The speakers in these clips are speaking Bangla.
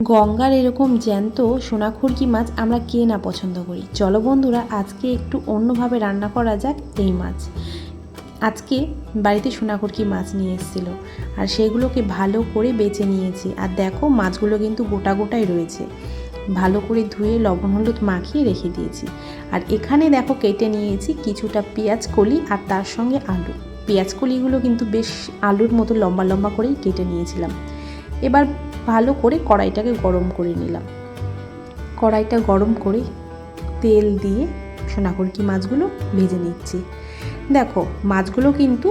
গঙ্গার এরকম জ্যান্ত সোনাখুরকি মাছ আমরা কে না পছন্দ করি। চলো বন্ধুরা, আজকে একটু অন্যভাবে রান্না করা যাক এই মাছ। আজকে বাড়িতে সোনাখুরকি মাছ নিয়ে এসেছিল আর সেগুলোকে ভালো করে বেছে নিয়েছি। আর দেখো, মাছগুলো কিন্তু গোটা গোটাই রয়েছে। ভালো করে ধুয়ে লবণ হলুদ মাখিয়ে রেখে দিয়েছি। আর এখানে দেখো কেটে নিয়েছি কিছুটা পেঁয়াজ কলি আর তার সঙ্গে আলু। পেঁয়াজ কলিগুলো কিন্তু বেশ আলুর মতো লম্বা লম্বা করেই কেটে নিয়েছিলাম। এবার ভালো করে কড়াইটাকে গরম করে নিলাম। কড়াইটা গরম করে তেল দিয়ে সোনাখুরকি মাছগুলো ভেজে নিচ্ছি। দেখো, মাছগুলো কিন্তু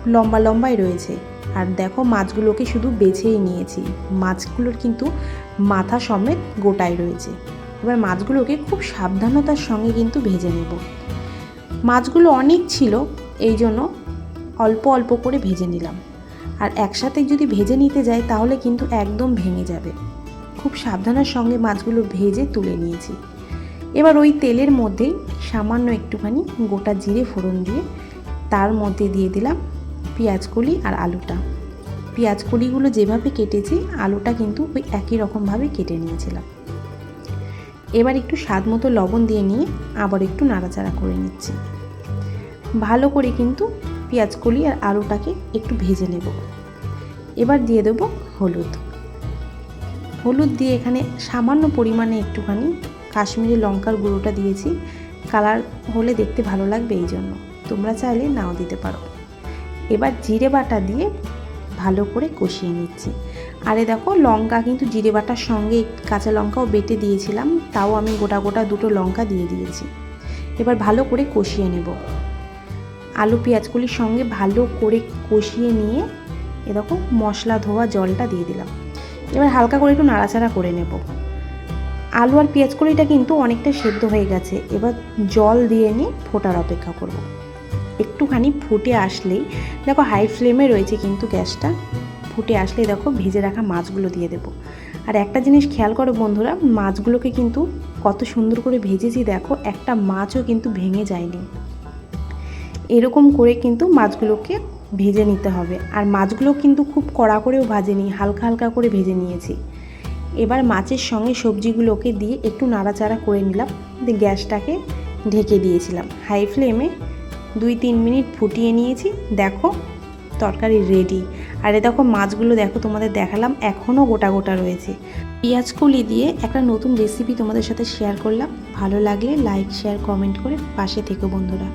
লম্বা লম্বাই রয়েছে। আর দেখো, মাছগুলোকে শুধু বেছেই নিয়েছি। মাছগুলোর কিন্তু মাথা সমেত গোটাই রয়েছে। এবার মাছগুলোকে খুব সাবধানতার সঙ্গে কিন্তু ভেজে নেব। মাছগুলো অনেক ছিল, এই জন্য অল্প অল্প করে ভেজে নিলাম। আর একসাথে যদি ভেজে নিতে যাই তাহলে কিন্তু একদম ভেঙে যাবে। খুব সাবধানের সঙ্গে মাছগুলো ভেজে তুলে নিয়েছি। এবার ওই তেলের মধ্যেই সামান্য একটুখানি গোটা জিরে ফোড়ন দিয়ে তার মধ্যে দিয়ে দিলাম পেঁয়াজকলি আর আলুটা। পেঁয়াজকলিগুলো যেভাবে কেটেছি আলুটা কিন্তু ওই একই রকমভাবে কেটে নিয়েছিলাম। এবার একটু স্বাদ মতো লবণ দিয়ে নিয়ে আবার একটু নাড়াচাড়া করে নিচ্ছি। ভালো করে কিন্তু পেঁয়াজকলি আর আলুটাকে একটু ভেজে নেব। এবার দিয়ে দেবো হলুদ। হলুদ দিয়ে এখানে সামান্য পরিমাণে একটুখানি কাশ্মীরি লঙ্কার গুঁড়োটা দিয়েছি। কালার হলে দেখতে ভালো লাগবে, এই জন্য। তোমরা চাইলে নাও দিতে পারো। এবার জিরে বাটা দিয়ে ভালো করে কষিয়ে নিচ্ছি। আরে দেখো, লঙ্কা কিন্তু জিরে বাটার সঙ্গে কাঁচা লঙ্কাও বেটে দিয়েছিলাম, তাও আমি গোটা গোটা দুটো লঙ্কা দিয়ে দিয়েছি। এবার ভালো করে কষিয়ে নেব। আলু পেঁয়াজগুলির সঙ্গে ভালো করে কষিয়ে নিয়ে এরকম মশলা ধোয়া জলটা দিয়ে দিলাম। এবার হালকা করে একটু নাড়াচাড়া করে নেব। আলু আর পেঁয়াজকলিটা কিন্তু অনেকটা সেদ্ধ হয়ে গেছে। এবার জল দিয়ে নিয়ে ফোটার অপেক্ষা করব। একটুখানি ফুটে আসলেই দেখো, হাই ফ্লেমে রয়েছে কিন্তু গ্যাসটা। ফুটে আসলেই দেখো ভেজে রাখা মাছগুলো দিয়ে দেবো। আর একটা জিনিস খেয়াল করো বন্ধুরা, মাছগুলোকে কিন্তু কত সুন্দর করে ভেজেছি। দেখো, একটা মাছও কিন্তু ভেঙে যায়নি। এরকম করে কিন্তু মাছগুলোকে ভেজে নিতে হবে। আর মাছগুলো কিন্তু খুব কড়া করেও ভাজেনি, হালকা হালকা করে ভেজে নিয়েছি। এবার মাছের সঙ্গে সবজিগুলোকে দিয়ে একটু নাড়াচাড়া করে নিলাম। গ্যাসটাকে ঢেকে দিয়েছিলাম হাই ফ্লেমে। 2-3 মিনিট ফুটিয়ে নিয়েছি। দেখো, তরকারি রেডি। আর দেখো, মাছগুলো দেখো, তোমাদের দেখালাম এখনও গোটা গোটা রয়েছে। পেঁয়াজকলি দিয়ে একটা নতুন রেসিপি তোমাদের সাথে শেয়ার করলাম। ভালো লাগলে লাইক শেয়ার কমেন্ট করে পাশে থেকো বন্ধুরা।